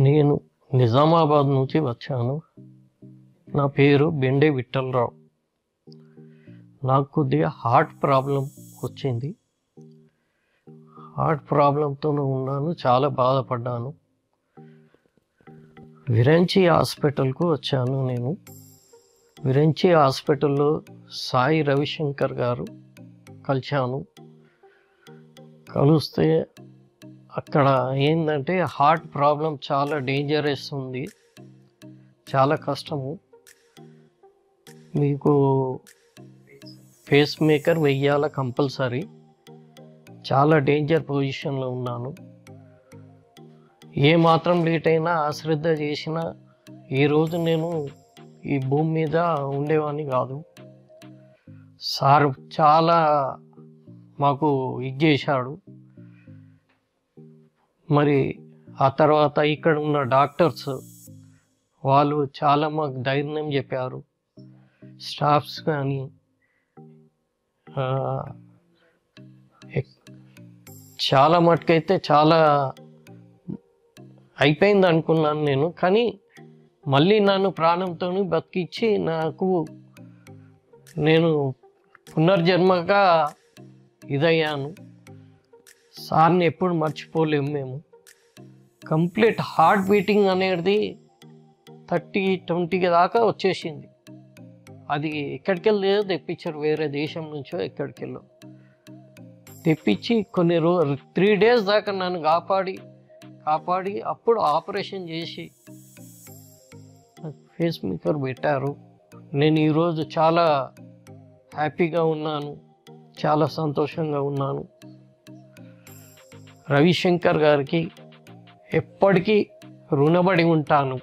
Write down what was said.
నేను నిజామాబాద్ నుంచి వచ్చాను. నా పేరు బెండే విఠలరావు. నాకు కొద్దిగా హార్ట్ ప్రాబ్లం వచ్చింది. హార్ట్ ప్రాబ్లంతోనే ఉన్నాను, చాలా బాధపడ్డాను. విరంచి హాస్పిటల్కు వచ్చాను. నేను విరంచి హాస్పిటల్లో సాయి రవిశంకర్ గారు కలిశాను. కలిస్తే అక్కడ ఏంటంటే హార్ట్ ప్రాబ్లం చాలా డేంజరస్ ఉంది, చాలా కష్టము. మీకు పేస్ మేకర్ వెయ్యాల కంపల్సరీ. చాలా డేంజర్ పొజిషన్లో ఉన్నాను. ఏ మాత్రం లేట్ అయినా అశ్రద్ధ చేసినా ఈరోజు నేను ఈ భూమి మీద ఉండేవాడిని కాదు. సార్ చాలా మాకు ఇది చేశాడు. మరి ఆ తర్వాత ఇక్కడ ఉన్న డాక్టర్స్ వాళ్ళు చాలా మాకు ధైర్యం చెప్పారు. స్టాఫ్స్ కానీ చాలా మటుకైతే చాలా అయిపోయింది అనుకున్నాను నేను. కానీ మళ్ళీ నన్ను ప్రాణంతో బతికించి నేను పునర్జన్మగా ఇదయ్యాను. సార్ని ఎప్పుడు మర్చిపోలేము మేము. కంప్లీట్ హార్ట్ బీటింగ్ అనేది 30-20 దాకా వచ్చేసింది. అది ఎక్కడికి వెళ్ళేదో తెప్పించారు, వేరే దేశం నుంచో ఎక్కడికి వెళ్ళో తెప్పించి కొన్ని 3 days దాకా నన్ను కాపాడి అప్పుడు ఆపరేషన్ చేసి ఫేస్ మేకర్ పెట్టారు. నేను ఈరోజు చాలా హ్యాపీగా ఉన్నాను, చాలా సంతోషంగా ఉన్నాను. రవిశంకర్ గారికి ఎప్పటికీ రుణపడి ఉంటాను.